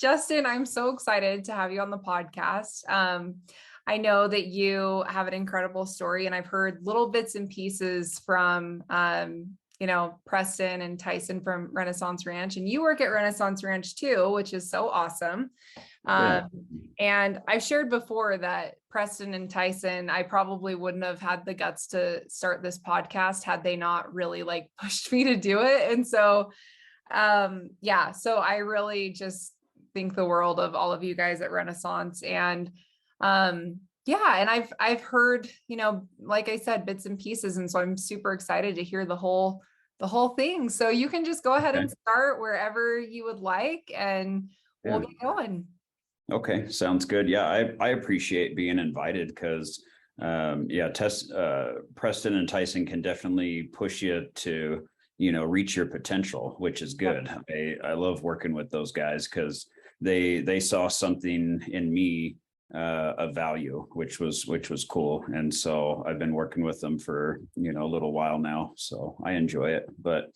Justin, I'm so excited to have you on the podcast. I know that you have an incredible story, and I've heard little bits and pieces from, Preston and Tyson from Renaissance Ranch, and you work at Renaissance Ranch too, which is so awesome. Yeah. And I've shared before that Preston and Tyson, I probably wouldn't have had the guts to start this podcast had they not really pushed me to do it. And so, so I really just think the world of all of you guys at Renaissance. And and I've heard, like I said, bits and pieces. And so I'm super excited to hear the whole thing. So you can just go ahead and start wherever you would like, and we'll get going. Okay, sounds good. Yeah, I appreciate being invited because Preston and Tyson can definitely push you to, reach your potential, which is good. I love working with those guys because they saw something in me of value, which was cool. And so I've been working with them for, a little while now. So I enjoy it. But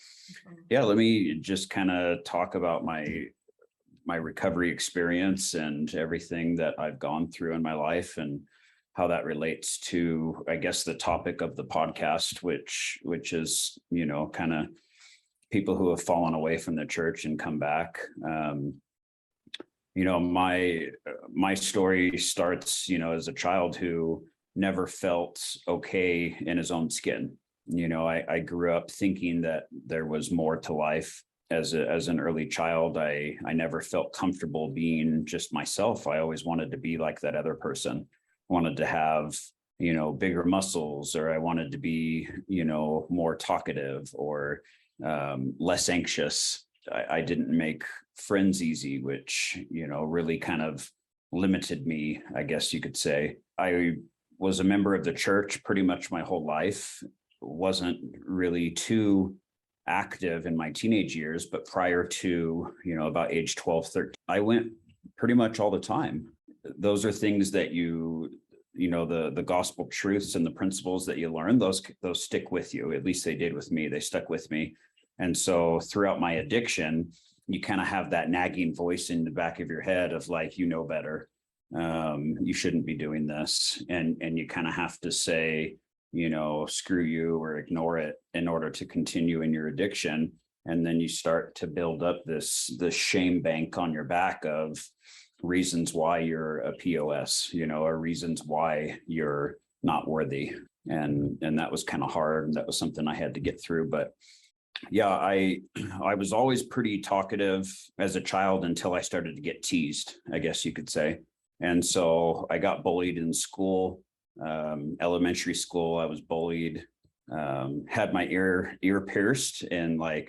yeah, let me just kind of talk about my recovery experience and everything that I've gone through in my life and how that relates to, I guess, the topic of the podcast, which is, kind of people who have fallen away from the church and come back. My story starts, as a child who never felt okay in his own skin. I grew up thinking that there was more to life. As an early child, I never felt comfortable being just myself. I always wanted to be like that other person. I wanted to have, bigger muscles, or I wanted to be, more talkative or less anxious. I didn't make friends easy, which, really kind of limited me, I guess you could say. I was a member of the church pretty much my whole life. Wasn't really too active in my teenage years, but prior to, about age 12, 13, I went pretty much all the time. Those are things that the gospel truths and the principles that you learn, those stick with you. At least they did with me. They stuck with me. And so throughout my addiction, you kind of have that nagging voice in the back of your head of better. You shouldn't be doing this. And you kind of have to say, screw you or ignore it in order to continue in your addiction. And then you start to build up this shame bank on your back of reasons why you're a POS, or reasons why you're not worthy. And that was kind of hard. And that was something I had to get through. But yeah, I was always pretty talkative as a child until I started to get teased, I guess you could say. And so I got bullied in school. Elementary school, I was bullied, had my ear pierced in I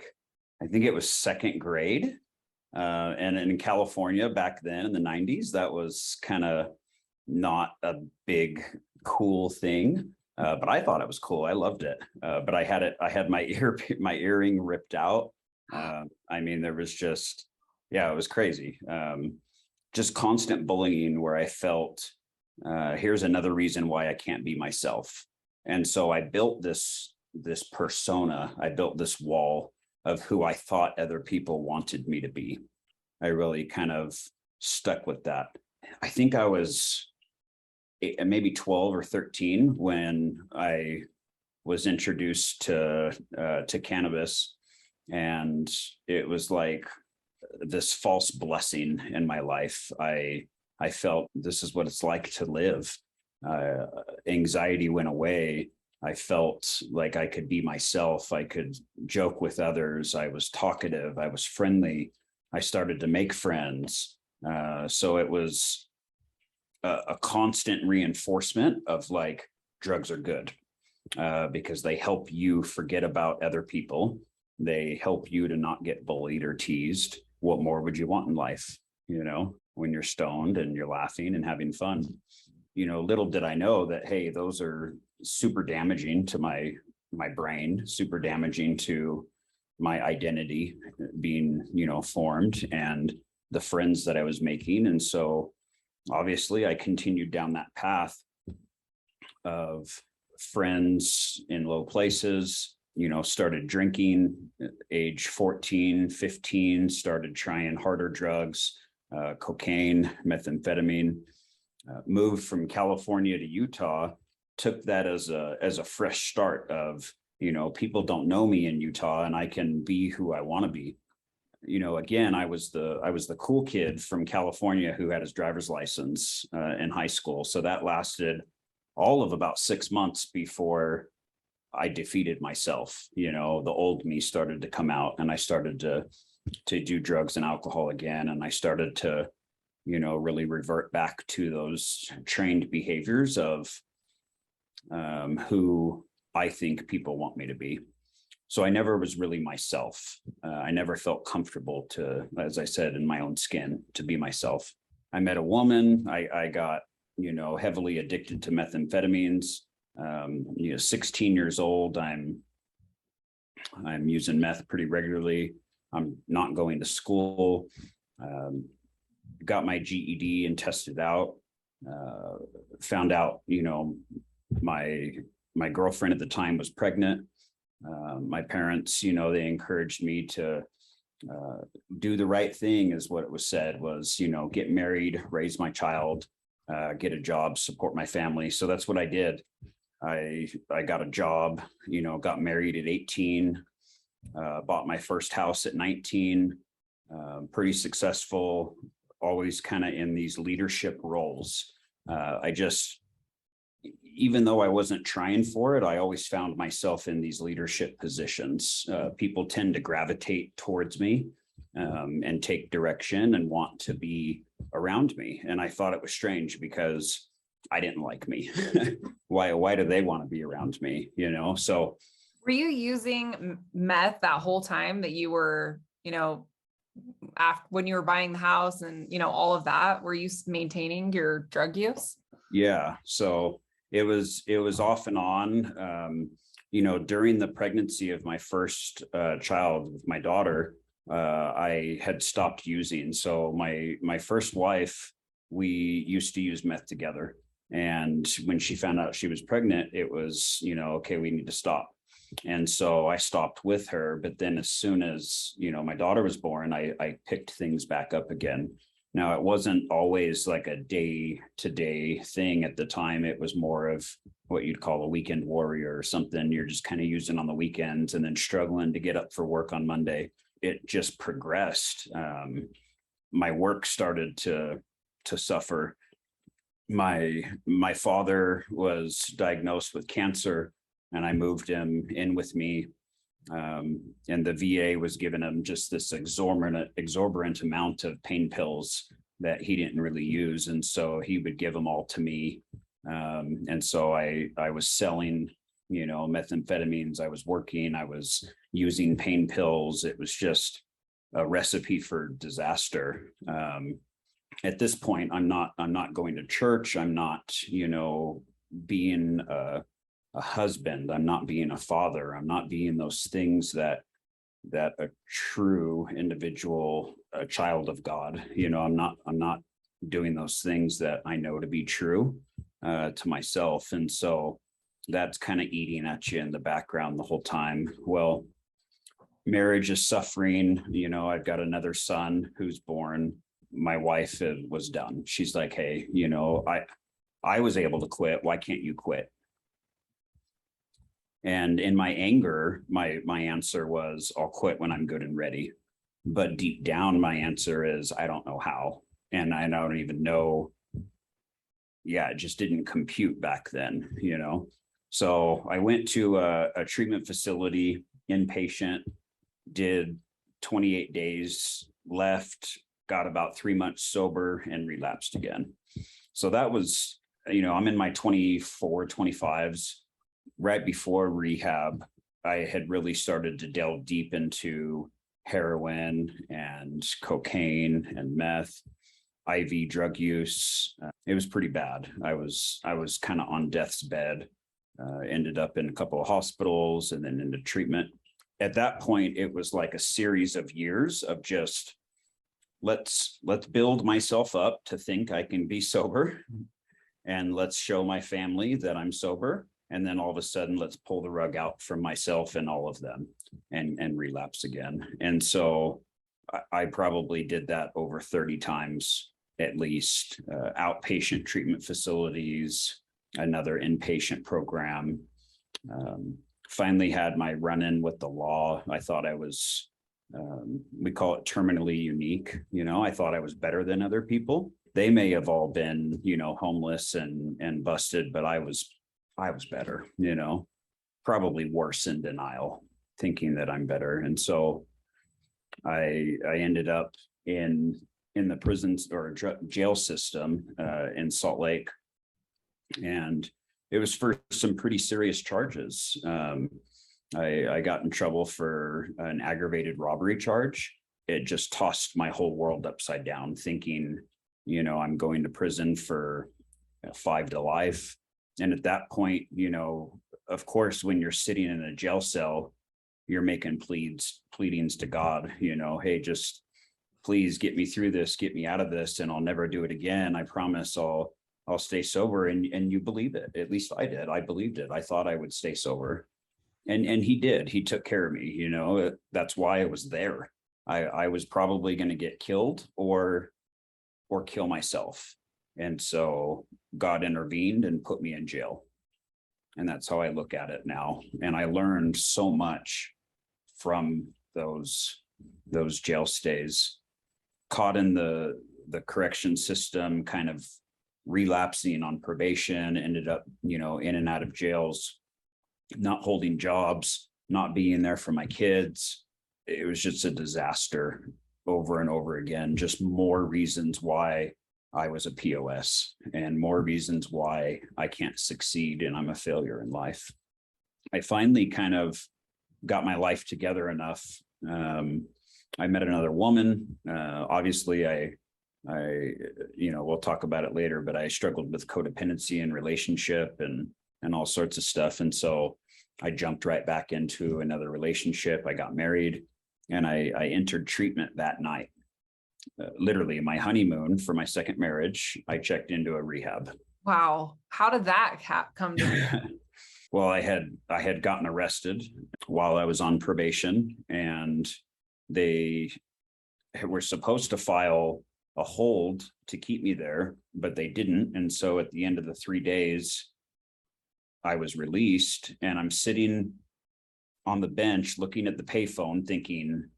think it was second grade. And in California back then in the 90s, that was kind of not a big cool thing. But I thought it was cool. I loved it. But I had my earring ripped out. There was just, it was crazy. Just constant bullying where I felt, here's another reason why I can't be myself. And so I built this persona. I built this wall of who I thought other people wanted me to be. I really kind of stuck with that. I think I was maybe 12 or 13 when I was introduced to cannabis, and it was like this false blessing in my life. I felt this is what it's like to live. Anxiety went away. I felt like I could be myself. I could joke with others. I was talkative. I was friendly. I started to make friends. So it was a constant reinforcement of drugs are good because they help you forget about other people. They help you to not get bullied or teased. What more would you want in life? When you're stoned and you're laughing and having fun. Little did I know that, hey, those are super damaging to my brain, super damaging to my identity being, formed, and the friends that I was making. And so obviously I continued down that path of friends in low places, started drinking at age 14, 15, started trying harder drugs, cocaine, methamphetamine, moved from California to Utah, took that as a fresh start of, people don't know me in Utah and I can be who I want to be. Again, I was the cool kid from California who had his driver's license in high school. So that lasted all of about 6 months before I defeated myself. The old me started to come out, and I started to do drugs and alcohol again. And I started to, really revert back to those trained behaviors of who I think people want me to be. So I never was really myself. I never felt comfortable to, as I said, in my own skin, to be myself. I met a woman. I got, heavily addicted to methamphetamines. 16 years old. I'm using meth pretty regularly. I'm not going to school. Got my GED and tested out. Found out, my girlfriend at the time was pregnant. My parents, they encouraged me to do the right thing, is what it was said, was, get married, raise my child, get a job, support my family. So that's what I did. I got a job, got married at 18, bought my first house at 19, pretty successful, always kind of in these leadership roles. Even though I wasn't trying for it, I always found myself in these leadership positions. People tend to gravitate towards me and take direction and want to be around me. And I thought it was strange because I didn't like me. Why do they want to be around me? So were you using meth that whole time that you were, after when you were buying the house and, all of that? Were you maintaining your drug use? Yeah. So it was off and on. During the pregnancy of my first child with my daughter, I had stopped using. So my first wife, we used to use meth together. And when she found out she was pregnant, it was, okay, we need to stop. And so I stopped with her. But then as soon as, my daughter was born, I picked things back up again. Now, it wasn't always like a day-to-day thing at the time. It was more of what you'd call a weekend warrior or something. You're just kind of using on the weekends and then struggling to get up for work on Monday. It just progressed. My work started to suffer. My father was diagnosed with cancer, and I moved him in with me. And the VA was giving him just this exorbitant amount of pain pills that he didn't really use. And so he would give them all to me. And so I was selling, methamphetamines. I was working, I was using pain pills. It was just a recipe for disaster. At this point, I'm not going to church. I'm not, being a husband. I'm not being a father. I'm not being those things that a true individual, a child of God, I'm not doing those things that I know to be true to myself. And so that's kind of eating at you in the background the whole time. Well, marriage is suffering. I've got another son who's born. My wife was done. She's like, hey, I was able to quit. Why can't you quit? And in my anger, my answer was, I'll quit when I'm good and ready. But deep down, my answer is, I don't know how. And I don't even know. Yeah, it just didn't compute back then, So I went to a treatment facility, inpatient, did 28 days, left, got about 3 months sober, and relapsed again. So that was, I'm in my 24, 25s. Right before rehab, I had really started to delve deep into heroin and cocaine and meth, IV drug use. It was pretty bad. I was kind of on death's bed, ended up in a couple of hospitals and then into treatment. At that point, it was like a series of years of just, let's build myself up to think I can be sober, and let's show my family that I'm sober. And then all of a sudden, let's pull the rug out from myself and all of them and relapse again. And so I probably did that over 30 times at least. Outpatient treatment facilities, another inpatient program. Finally had my run-in with the law. I thought I was, we call it terminally unique. I thought I was better than other people. They may have all been, homeless and busted, but I was better, probably worse, in denial, thinking that I'm better. And so I ended up in the prisons or jail system in Salt Lake, and it was for some pretty serious charges. I got in trouble for an aggravated robbery charge. It just tossed my whole world upside down, thinking, I'm going to prison for 5 to life. And at that point, of course, when you're sitting in a jail cell, you're making pleadings to God, hey, just please get me through this, get me out of this, and I'll never do it again. I promise I'll stay sober. And you believe it. At least I did. I believed it. I thought I would stay sober. And he did. He took care of me. That's why I was there. I was probably going to get killed or kill myself. And so God intervened and put me in jail. And that's how I look at it now. And I learned so much from those jail stays. Caught in the correction system, kind of relapsing on probation, ended up, in and out of jails, not holding jobs, not being there for my kids. It was just a disaster over and over again. Just more reasons why I was a POS and more reasons why I can't succeed and I'm a failure in life. I finally kind of got my life together enough. I met another woman. Obviously, I we'll talk about it later, but I struggled with codependency and relationship and all sorts of stuff. And so I jumped right back into another relationship. I got married and I entered treatment that night. Literally my honeymoon for my second marriage, I checked into a rehab. Wow. How did that come to be? Well, I had gotten arrested while I was on probation, and they were supposed to file a hold to keep me there, but they didn't. And so at the end of the 3 days, I was released, and I'm sitting on the bench looking at the payphone thinking,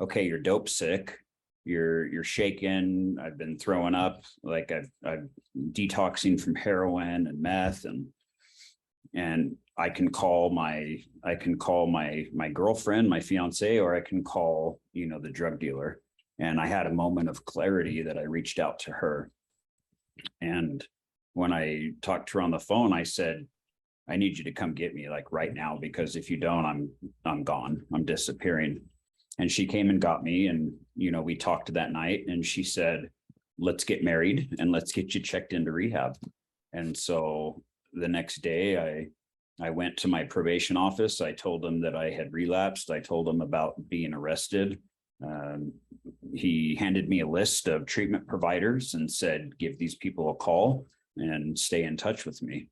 okay, you're dope sick. You're shaking. I've been throwing up. Like I've detoxing from heroin and meth, and I can call my girlfriend, my fiance, or I can call, the drug dealer. And I had a moment of clarity that I reached out to her. And when I talked to her on the phone, I said, I need you to come get me, like right now, because if you don't, I'm gone. I'm disappearing. And she came and got me, and we talked that night, and she said, let's get married and let's get you checked into rehab. And so the next day I went to my probation office. I told them that I had relapsed. I told them about being arrested. He handed me a list of treatment providers and said, give these people a call and stay in touch with me.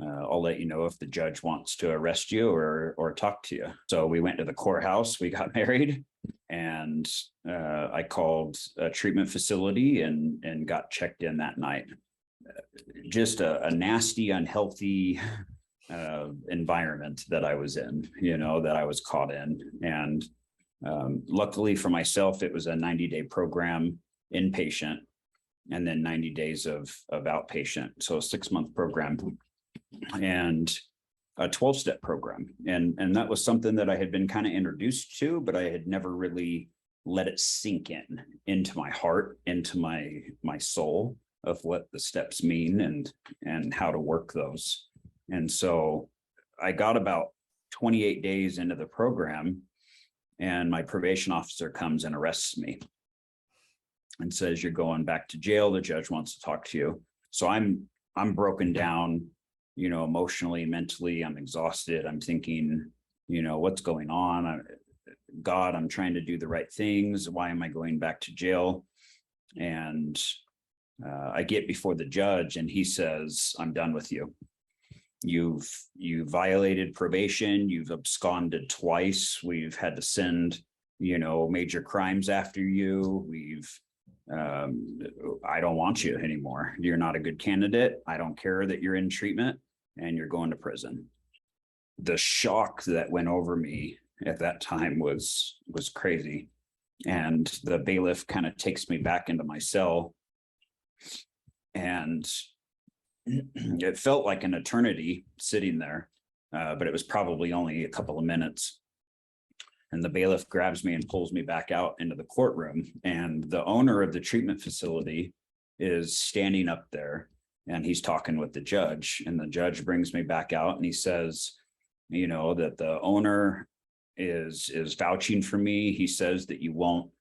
I'll let you know if the judge wants to arrest you or talk to you. So we went to the courthouse, we got married, and I called a treatment facility and got checked in that night. Just a nasty, unhealthy environment that I was in, that I was caught in. And luckily for myself, it was a 90-day program, inpatient, and then 90 days of outpatient. So a 6-month program and a 12-step program. And that was something that I had been kind of introduced to, but I had never really let it sink into my heart, into my soul of what the steps mean and how to work those. And so I got about 28 days into the program, and my probation officer comes and arrests me and says, you're going back to jail. The judge wants to talk to you. So I'm broken down, emotionally, mentally. I'm exhausted. I'm thinking, what's going on? God, I'm trying to do the right things. Why am I going back to jail? And I get before the judge, and he says, I'm done with you. You violated probation. You've absconded twice. We've had to send major crimes after you. I don't want you anymore. You're not a good candidate. I don't care that you're in treatment and you're going to prison. The shock that went over me at that time was crazy. And the bailiff kind of takes me back into my cell, and it felt like an eternity sitting there, but it was probably only a couple of minutes. And the bailiff grabs me and pulls me back out into the courtroom. And the owner of the treatment facility is standing up there, and he's talking with the judge. And the judge brings me back out, and he says, that the owner is vouching for me. He says that you won't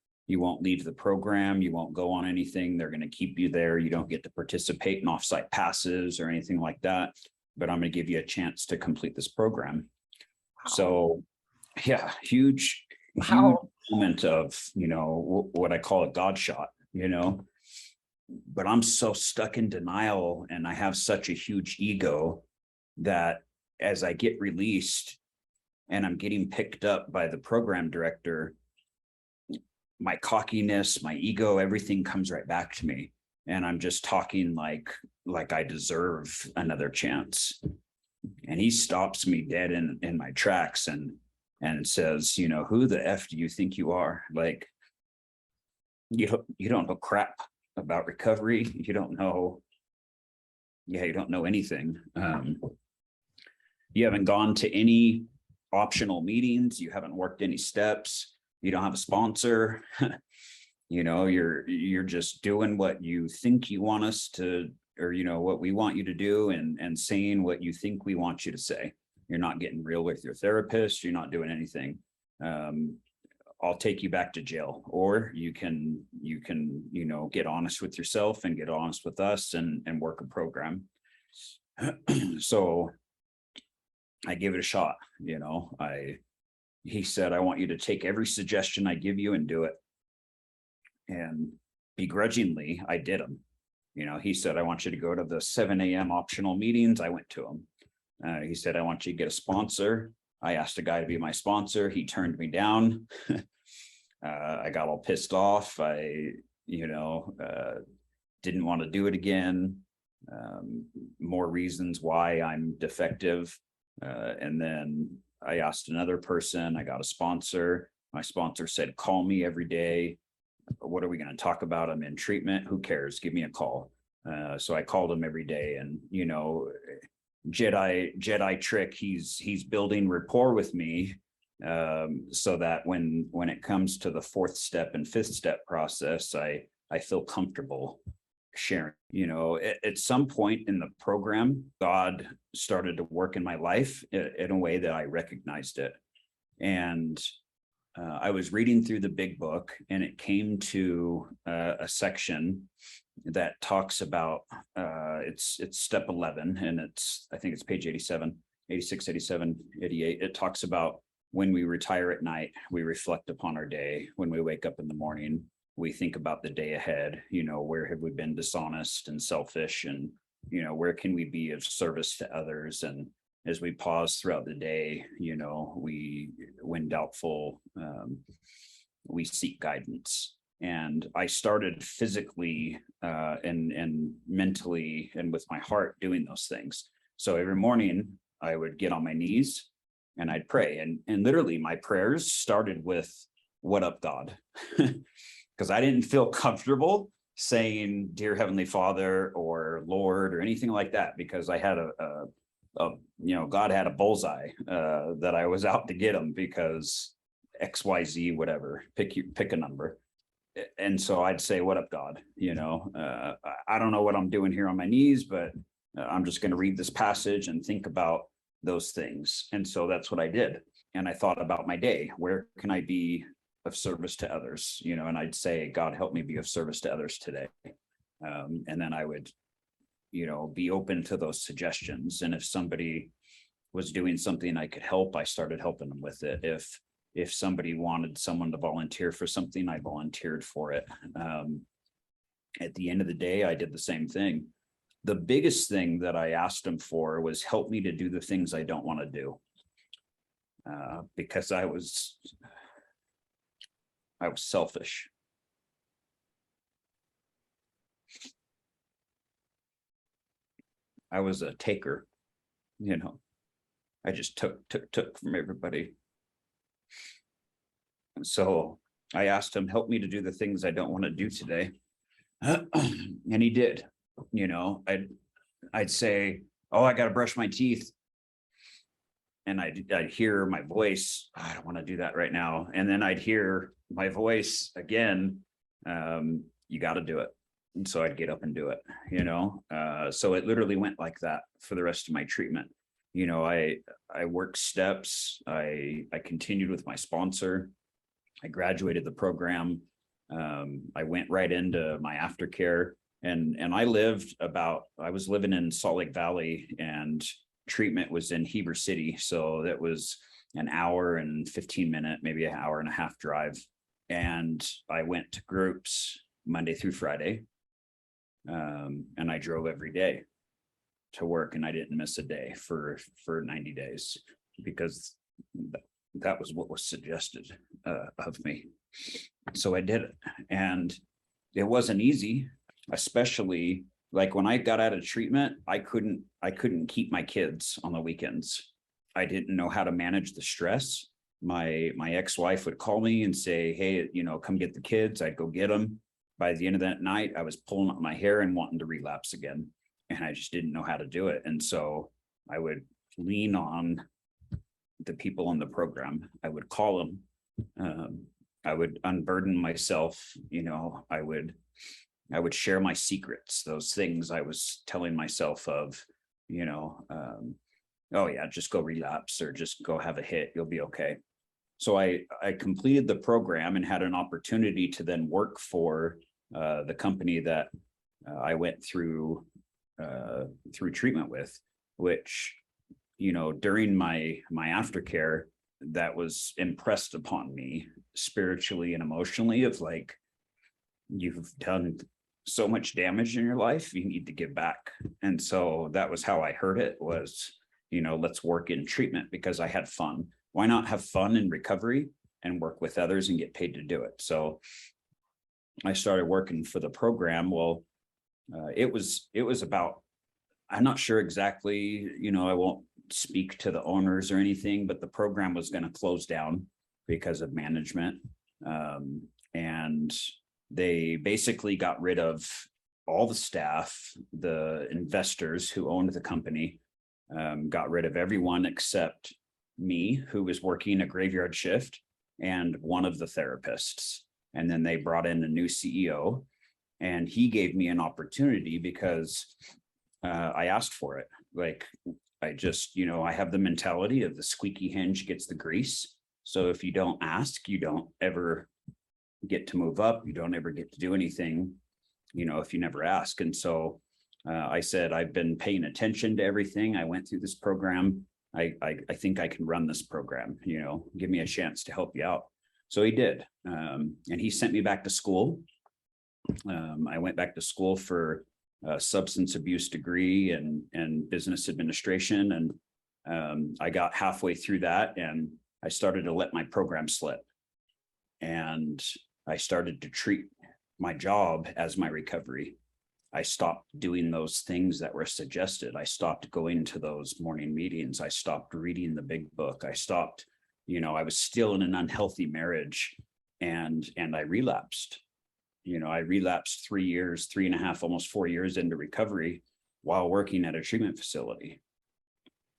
leave the program. You won't go on anything. They're going to keep you there. You don't get to participate in offsite passes or anything like that, but I'm going to give you a chance to complete this program. Wow. So yeah, huge moment of, what I call a God shot, but I'm so stuck in denial, and I have such a huge ego that as I get released and I'm getting picked up by the program director, my cockiness, my ego, everything comes right back to me. And I'm just talking like I deserve another chance. And he stops me dead in my tracks and says, who the F do you think you are? Like, you don't know crap about recovery. You don't know anything. You haven't gone to any optional meetings. You haven't worked any steps. You don't have a sponsor. You're just doing what you think you want us to, or what we want you to do, and saying what you think we want you to say. You're not getting real with your therapist. You're not doing anything. I'll take you back to jail, or you can get honest with yourself and get honest with us and work a program. So I give it a shot. He said, I want you to take every suggestion I give you and do it. And begrudgingly, I did them. He said, I want you to go to the 7 a.m. optional meetings. I went to them. He said, I want you to get a sponsor. I asked a guy to be my sponsor. He turned me down. I got all pissed off. I didn't want to do it again. More reasons why I'm defective. And then I asked another person. I got a sponsor. My sponsor said, call me every day. What are we going to talk about? I'm in treatment. Who cares? Give me a call. So I called him every day, and Jedi trick. He's building rapport with me, so that when it comes to the 4th step and 5th step process, I feel comfortable sharing. At some point in the program, God started to work in my life in a way that I recognized it. And I was reading through the big book, and it came to a section that talks about it's step 11, and I think it's page 87, 86, 87, 88. It talks about when we retire at night, we reflect upon our day. When we wake up in the morning, we think about the day ahead. Where have we been dishonest and selfish, and where can we be of service to others? And as we pause throughout the day, when doubtful, we seek guidance. And I started physically and mentally and with my heart doing those things. So every morning I would get on my knees and I'd pray. And literally my prayers started with, what up, God? Because I didn't feel comfortable saying, Dear Heavenly Father, or Lord, or anything like that, because I had God had a bullseye that I was out to get him, because XYZ, whatever, pick a number. And so I'd say, what up, God? I don't know what I'm doing here on my knees, but I'm just going to read this passage and think about those things. And so that's what I did. And I thought about my day. Where can I be of service to others? And I'd say, God, help me be of service to others today. And then I would, be open to those suggestions. And if somebody was doing something I could help, I started helping them with it. If somebody wanted someone to volunteer for something, I volunteered for it. At the end of the day, I did the same thing. The biggest thing that I asked them for was help me to do the things I don't want to do. Because I was selfish. I was a taker, you know. I just took from everybody. So I asked him, help me to do the things I don't want to do today. And he did. You know, I'd say, oh, I got to brush my teeth. And I'd hear my voice, I don't want to do that right now. And then I'd hear my voice again, you got to do it. And so I'd get up and do it, you know. So it literally went like that for the rest of my treatment. You know, I worked steps. I continued with my sponsor. I graduated the program. I went right into my aftercare, and I was living in Salt Lake Valley, and treatment was in Heber City. So that was an hour and 15 minute, maybe an hour and a half drive. And I went to groups Monday through Friday. And I drove every day to work, and I didn't miss a day for 90 days because that was what was suggested of me. So I did it, and it wasn't easy, especially like when I got out of treatment. I couldn't keep my kids on the weekends. I didn't know how to manage the stress. My ex-wife would call me and say, hey, you know, come get the kids. I'd go get them. By the end of that night, I was pulling up my hair and wanting to relapse again. And I just didn't know how to do it. And so I would lean on the people in the program. I would call them. I would unburden myself. You know, I would share my secrets, those things I was telling myself of, you know, oh yeah, just go relapse or just go have a hit. You'll be okay. So I completed the program and had an opportunity to then work for the company that I went through treatment with, which, you know, during my aftercare, that was impressed upon me spiritually and emotionally of like, you've done so much damage in your life, you need to give back. And so that was how I heard it was, you know, let's work in treatment because I had fun. Why not have fun in recovery and work with others and get paid to do it? So I started working for the program. Well, it was about, I'm not sure exactly, you know, I won't speak to the owners or anything, but the program was going to close down because of management. And they basically got rid of all the staff, the investors who owned the company, got rid of everyone except me, who was working a graveyard shift, and one of the therapists. And then they brought in a new CEO, and he gave me an opportunity because I asked for it. Like, I just, you know, I have the mentality of the squeaky hinge gets the grease. So if you don't ask, you don't ever get to move up. You don't ever get to do anything, you know, if you never ask. And so I said, I've been paying attention to everything. I went through this program. I think I can run this program, you know, give me a chance to help you out. So he did. And he sent me back to school. I went back to school for a substance abuse degree and business administration. And I got halfway through that and I started to let my program slip. And I started to treat my job as my recovery. I stopped doing those things that were suggested. I stopped going to those morning meetings. I stopped reading the big book. I stopped, you know, I was still in an unhealthy marriage and I relapsed. You know, I relapsed 3 years, 3.5, almost 4 years into recovery while working at a treatment facility.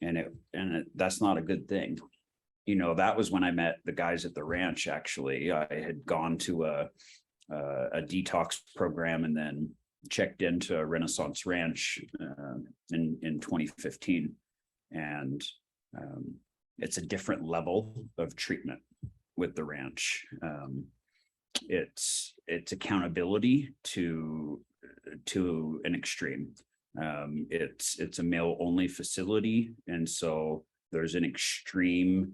And that's not a good thing. You know, that was when I met the guys at the ranch. Actually, I had gone to a detox program and then checked into a Renaissance Ranch in 2015. And it's a different level of treatment with the ranch. It's accountability to an extreme. It's a male only facility. And so there's an extreme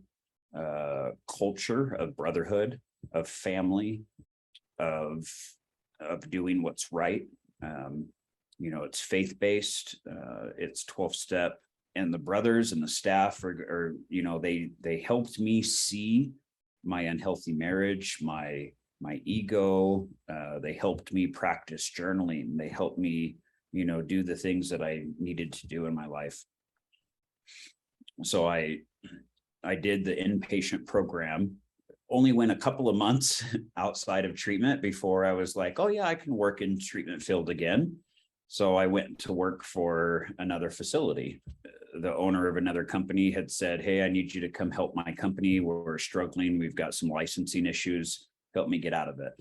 culture of brotherhood, of family, of doing what's right. You know, it's faith-based, it's 12-step, and the brothers and the staff are you know, they helped me see my unhealthy marriage, my my ego. They helped me practice journaling. They helped me, do the things that I needed to do in my life. So I did the inpatient program, only went a couple of months outside of treatment before I was like, oh yeah, I can work in treatment field again. So I went to work for another facility. The owner of another company had said, hey, I need you to come help my company. We're struggling. We've got some licensing issues. Help me get out of it.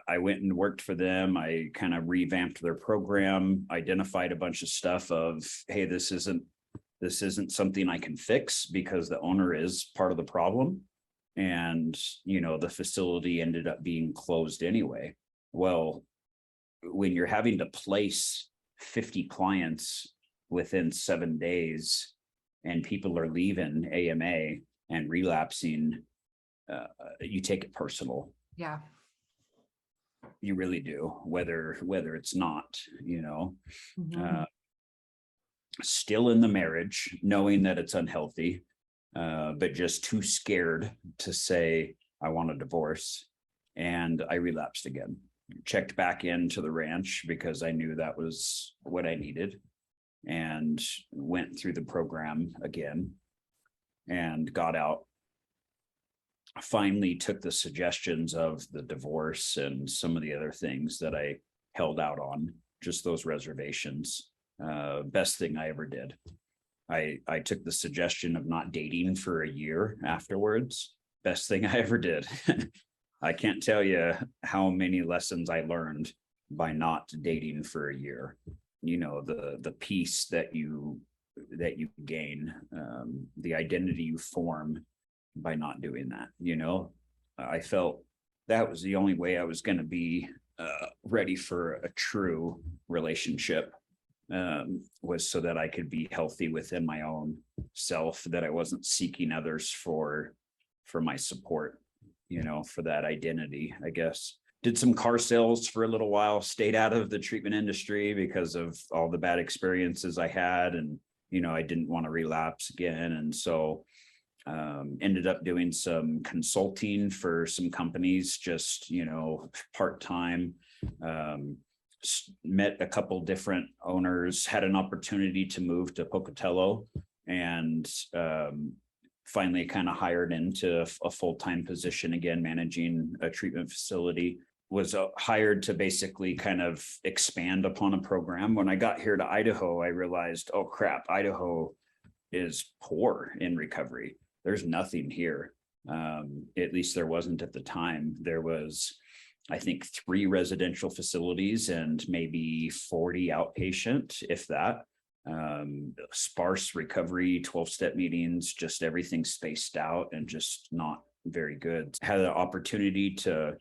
I went and worked for them. I kind of revamped their program, identified a bunch of stuff of, hey, this isn't something I can fix because the owner is part of the problem. And, the facility ended up being closed anyway. Well, when you're having to place 50 clients within 7 days and people are leaving AMA and relapsing, you take it personal. Yeah. You really do, whether it's not, still in the marriage, knowing that it's unhealthy, but just too scared to say, I want a divorce. And I relapsed again, checked back into the ranch because I knew that was what I needed, and went through the program again and got out. Finally took the suggestions of the divorce and some of the other things that I held out on, just those reservations. Best thing I ever did. I took the suggestion of not dating for a year afterwards. Best thing I ever did. I can't tell you how many lessons I learned by not dating for a year. The peace that you gain, the identity you form by not doing that. I felt that was the only way I was going to be ready for a true relationship, was so that I could be healthy within my own self, that I wasn't seeking others for my support, for that identity, I guess. Did some car sales for a little while, stayed out of the treatment industry because of all the bad experiences I had. And, I didn't want to relapse again. And so ended up doing some consulting for some companies, just, part-time. Met a couple different owners, had an opportunity to move to Pocatello, and finally kind of hired into a full-time position again, managing a treatment facility. Was hired to basically kind of expand upon a program. When I got here to Idaho, I realized, oh crap, Idaho is poor in recovery. There's nothing here. At least there wasn't at the time. There was, I think, 3 residential facilities and maybe 40 outpatient, if that. Sparse recovery, 12-step meetings, just everything spaced out and just not very good. Had an opportunity to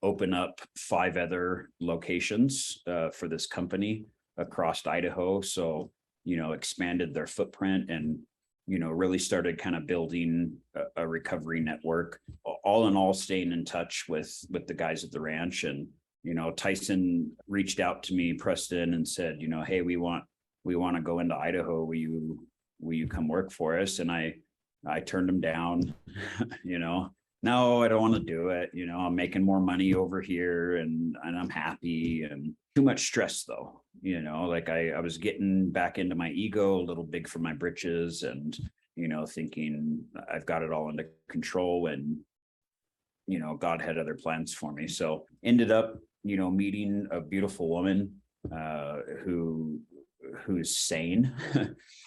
open up 5 other locations for this company across Idaho. So, expanded their footprint and, really started kind of building a recovery network. All in all, staying in touch with the guys at the ranch. And, Tyson reached out to me, Preston, and said, hey, we want to go into Idaho. Will you come work for us? And I turned him down. No, I don't want to do it. I'm making more money over here and I'm happy, and too much stress though. Like I was getting back into my ego, a little big for my britches, and, thinking I've got it all under control, and, God had other plans for me. So ended up, meeting a beautiful woman who's sane,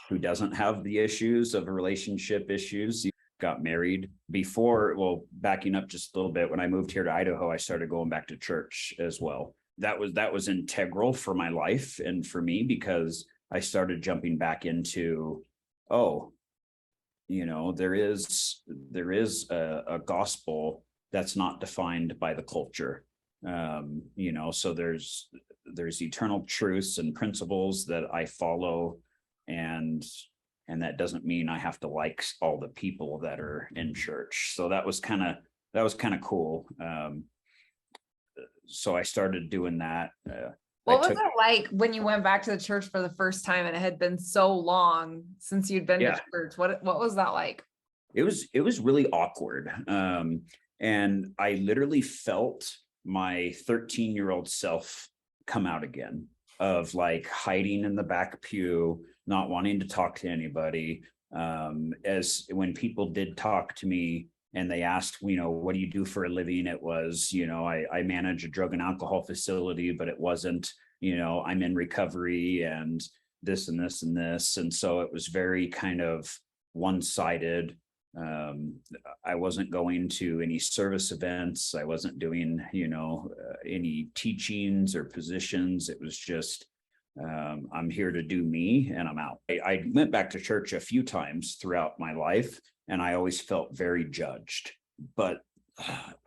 who doesn't have the issues of relationship issues. Got married before, backing up just a little bit, when I moved here to Idaho, I started going back to church as well. That was integral for my life and for me, because I started jumping back into, there is a gospel that's not defined by the culture. So there's eternal truths and principles that I follow, and that doesn't mean I have to like all the people that are in church. So that was kind of cool. So I started doing that. What was it like when you went back to the church for the first time, and it had been so long since you'd been to church? What was that like? It was really awkward. And I literally felt my 13-year-old self come out again, of like hiding in the back pew, not wanting to talk to anybody. As when people did talk to me and they asked, what do you do for a living? It was, I manage a drug and alcohol facility, but it wasn't, I'm in recovery and this and this and this. And so it was very kind of one-sided. I wasn't going to any service events. I wasn't doing, any teachings or positions. It was just, I'm here to do me and I'm out. I went back to church a few times throughout my life and I always felt very judged, but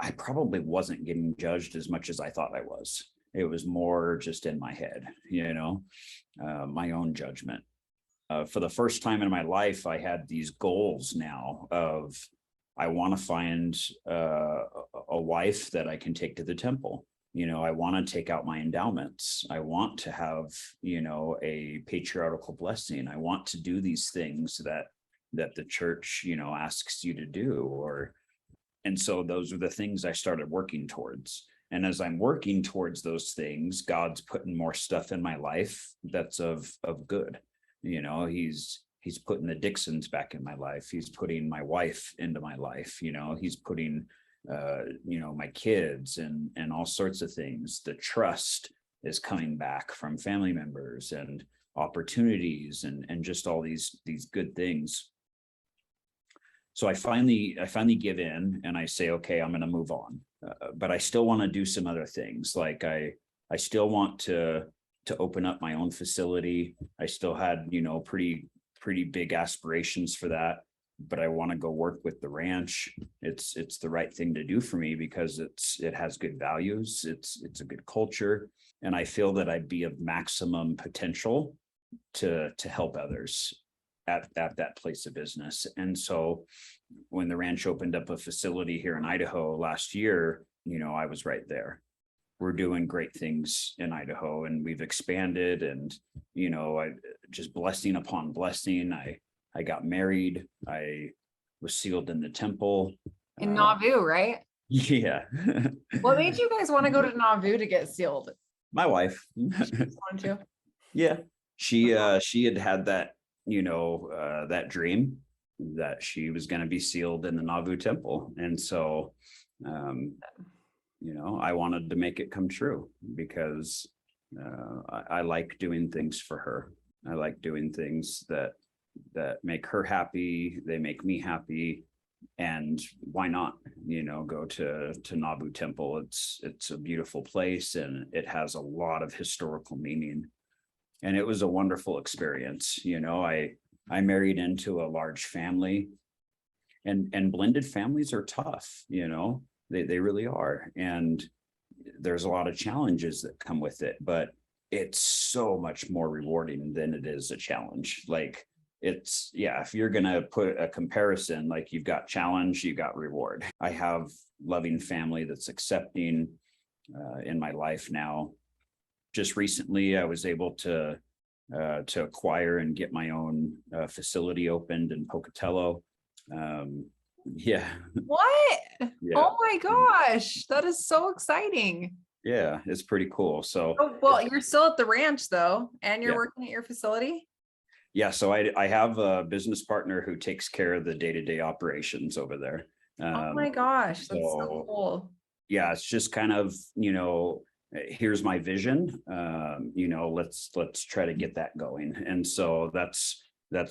I probably wasn't getting judged as much as I thought I was. It was more just in my head, my own judgment. For the first time in my life, I had these goals now of, I want to find a wife that I can take to the temple. I want to take out my endowments. I want to have, a patriarchal blessing. I want to do these things that the church, asks you to do. And so those are the things I started working towards. And as I'm working towards those things, God's putting more stuff in my life that's of good. He's putting the Dixons back in my life. He's putting my wife into my life. He's putting, my kids and all sorts of things. The trust is coming back from family members and opportunities and just all these good things. So I finally give in and I say, okay, I'm going to move on. But I still want to do some other things. Like I still want to open up my own facility. I still had, pretty big aspirations for that, but I want to go work with the ranch. It's the right thing to do for me because it has good values. It's a good culture. And I feel that I'd be of maximum potential to help others at that place of business. And so when the ranch opened up a facility here in Idaho last year, I was right there. We're doing great things in Idaho and we've expanded and, I just blessing upon blessing. I got married. I was sealed in the temple. In Nauvoo, right? Yeah. What made you guys want to go to Nauvoo to get sealed? My wife. Want to? Yeah. She had that, that dream that she was going to be sealed in the Nauvoo temple. And so, I wanted to make it come true because I like doing things for her. I like doing things that make her happy. They make me happy. And why not, go to Nauvoo Temple? It's a beautiful place and it has a lot of historical meaning. And it was a wonderful experience. I married into a large family and blended families are tough, they really are. And there's a lot of challenges that come with it, but it's so much more rewarding than it is a challenge. Like if you're going to put a comparison, like you've got challenge, you got reward. I have loving family that's accepting in my life now. Just recently, I was able to acquire and get my own facility opened in Pocatello. Yeah. What? Yeah. Oh my gosh, that is so exciting. Yeah, it's pretty cool. So, well, you're still at the ranch though, and you're Yeah. working at your facility? Yeah, so I have a business partner who takes care of the day-to-day operations over there. Oh my gosh, that's so so cool. yeah, it's just kind of, here's my vision. Let's try to get that going. And so that's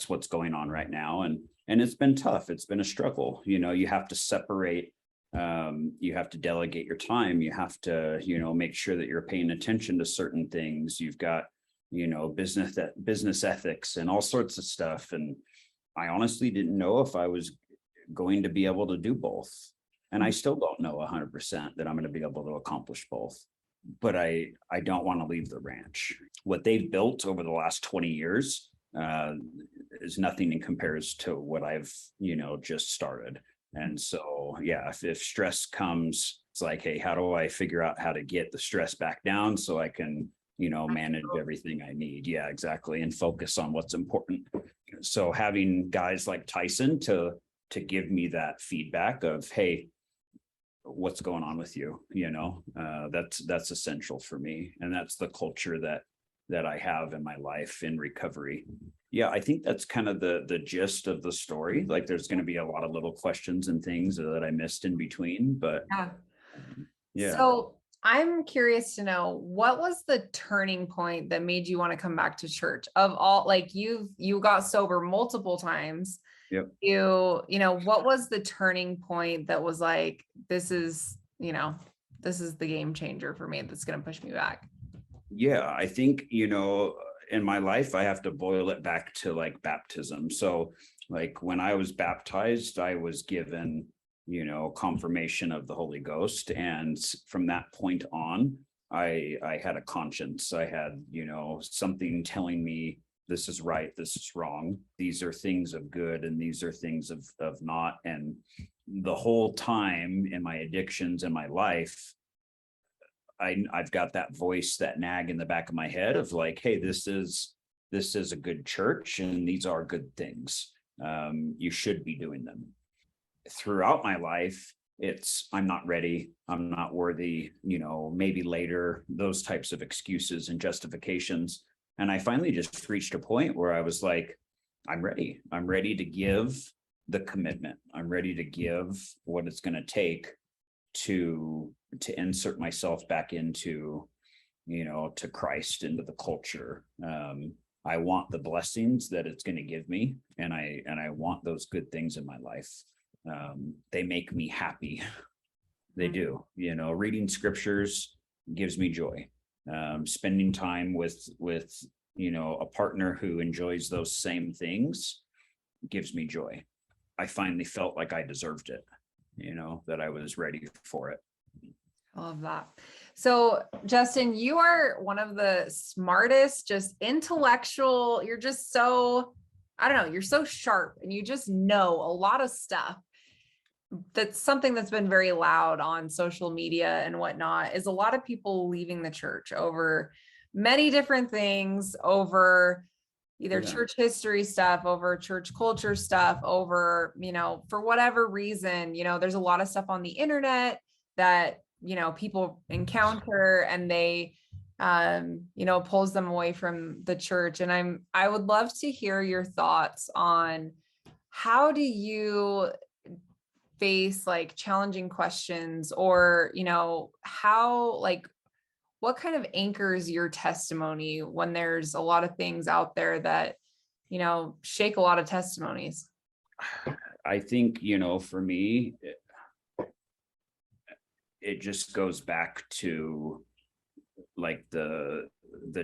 what's going on right now. And it's been tough. It's been a struggle. You have to separate, you have to delegate your time. You have to, make sure that you're paying attention to certain things. You've got, business ethics and all sorts of stuff. And I honestly didn't know if I was going to be able to do both. And I still don't know 100% that I'm going to be able to accomplish both. But I don't want to leave the ranch. What they've built over the last 20 years is nothing in comparison to what I've, just started. And so, yeah, if stress comes, it's like, hey, how do I figure out how to get the stress back down so I can, manage everything I need? Yeah, exactly. And focus on what's important. So having guys like Tyson to give me that feedback of, hey, what's going on with you? That's essential for me. And that's the culture that I have in my life in recovery. Yeah, I think that's kind of the gist of the story. Like there's going to be a lot of little questions and things that I missed in between, but Yeah. yeah. So I'm curious to know, what was the turning point that made you want to come back to church? Of all, like you got sober multiple times. Yep. What was the turning point that was like, this is the game changer for me that's going to push me back? Yeah, I think, in my life, I have to boil it back to like baptism. So like when I was baptized, I was given, confirmation of the Holy Ghost. And from that point on, I had a conscience. I had, something telling me this is right, this is wrong. These are things of good and these are things of not. And the whole time in my addictions in my life, I've got that voice, that nag in the back of my head of like, hey, this is a good church and these are good things. You should be doing them. Throughout my life, it's I'm not ready, I'm not worthy, maybe later, those types of excuses and justifications. And I finally just reached a point where I was like, I'm ready. I'm ready to give the commitment. I'm ready to give what it's going to take to insert myself back into, to Christ, into the culture. I want the blessings that it's going to give me, and I want those good things in my life. They make me happy. They do. Reading scriptures gives me joy. Spending time with a partner who enjoys those same things gives me joy. I finally felt like I deserved it, that I was ready for it. I love that. So Justin, you are one of the smartest, just intellectual. You're just so, I don't know, you're so sharp and you just know a lot of stuff. That's something that's been very loud on social media and whatnot, is a lot of people leaving the church over many different things, over either church history stuff, over church culture stuff, over, for whatever reason, there's a lot of stuff on the internet that, people encounter and they, pulls them away from the church. And I would love to hear your thoughts on, how do you face like challenging questions, or, how, like, what kind of anchors your testimony when there's a lot of things out there that, shake a lot of testimonies? I think, for me, it just goes back to like the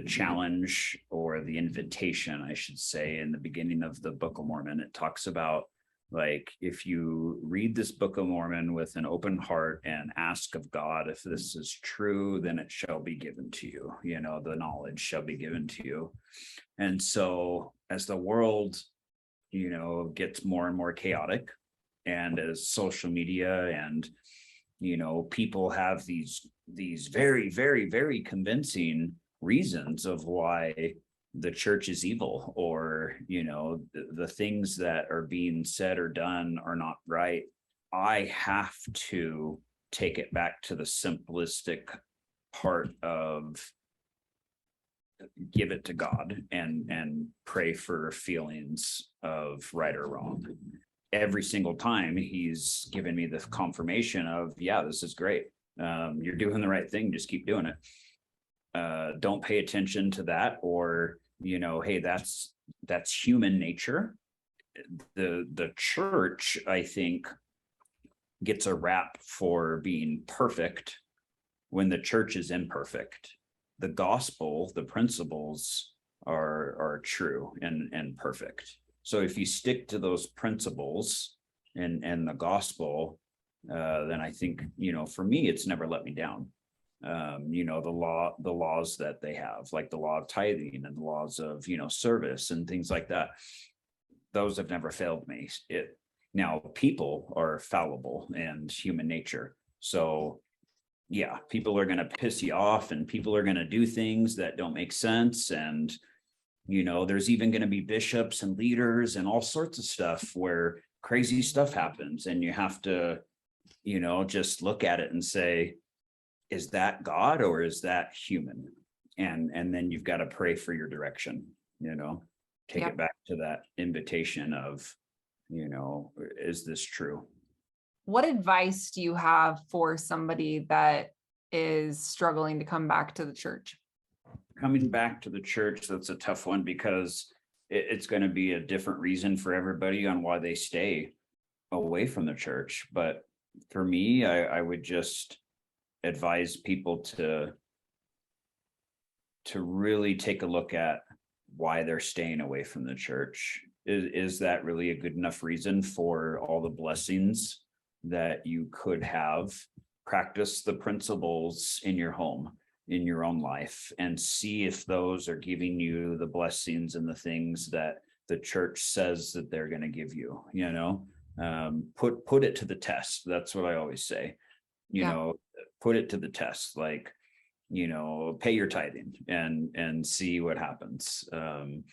challenge, or the invitation, I should say, in the beginning of the Book of Mormon. It talks about, like, if you read this Book of Mormon with an open heart and ask of God if this is true, then it shall be given to you. The knowledge shall be given to you. And so as the world, gets more and more chaotic, and as social media and, people have these very, very, very convincing reasons of why the church is evil, or the things that are being said or done are not right, I have to take it back to the simplistic part of give it to God and pray for feelings of right or wrong. Every single time he's given me the confirmation of, yeah, this is great, you're doing the right thing, just keep doing it. Don't pay attention to that, or hey, that's human nature. The church, I think, gets a rap for being perfect when the church is imperfect. The gospel, the principles are true and perfect. So if you stick to those principles and the gospel, then I think, for me, it's never let me down. The laws that they have, like the law of tithing and the laws of, service and things like that, those have never failed me. Now people are fallible and human nature. So yeah, people are going to piss you off, and people are going to do things that don't make sense. And, there's even going to be bishops and leaders and all sorts of stuff where crazy stuff happens, and you have to just look at it and say, is that God or is that human? And then you've got to pray for your direction, take it back to that invitation of, is this true? What advice do you have for somebody that is struggling to come back to the church? Coming back to the church, that's a tough one because it's going to be a different reason for everybody on why they stay away from the church. But for me, I would just advise people to really take a look at why they're staying away from the church. Is that really a good enough reason for all the blessings that you could have? Practice the principles in your home, in your own life, and see if those are giving you the blessings and the things that the church says that they're going to give you. Put it to the test. That's what I always say. Put it to the test. Like, pay your tithing and see what happens. Go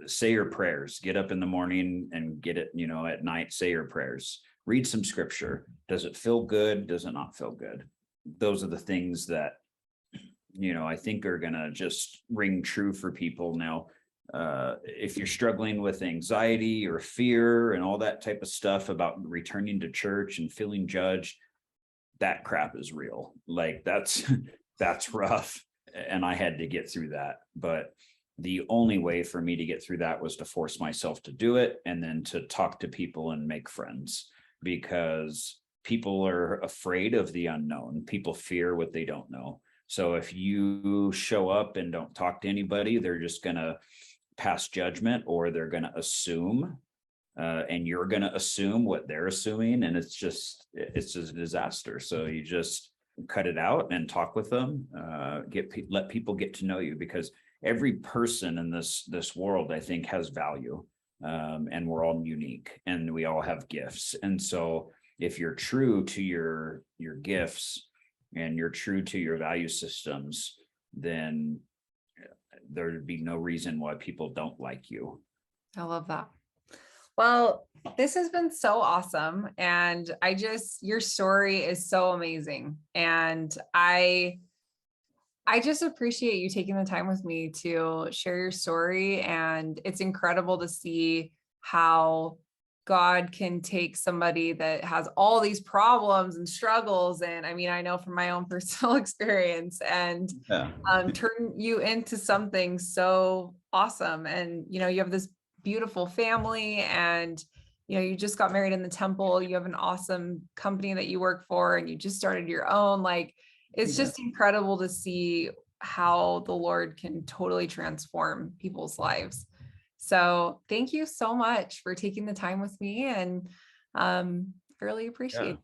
say your prayers. Get up in the morning and get it. At night, say your prayers. Read some scripture. Does it feel good? Does it not feel good? Those are the things that, I think are going to just ring true for people. Now, if you're struggling with anxiety or fear and all that type of stuff about returning to church and feeling judged, that crap is real. Like that's rough. And I had to get through that. But the only way for me to get through that was to force myself to do it and then to talk to people and make friends, because people are afraid of the unknown. People fear what they don't know. So if you show up and don't talk to anybody, they're just going to pass judgment, or they're going to assume, and you're going to assume what they're assuming. And it's just a disaster. So you just cut it out and talk with them, let people get to know you, because every person in this world, I think, has value. And we're all unique and we all have gifts. And so if you're true to your gifts and you're true to your value systems, then there'd be no reason why people don't like you. I love that. Well, this has been so awesome. And your story is so amazing. And I just appreciate you taking the time with me to share your story. And it's incredible to see how God can take somebody that has all these problems and struggles. And I mean, I know from my own personal experience, and turn you into something so awesome. And, you have this beautiful family, and, you just got married in the temple. You have an awesome company that you work for, and you just started your own. Like, it's just incredible to see how the Lord can totally transform people's lives. So thank you so much for taking the time with me, and I really appreciate it.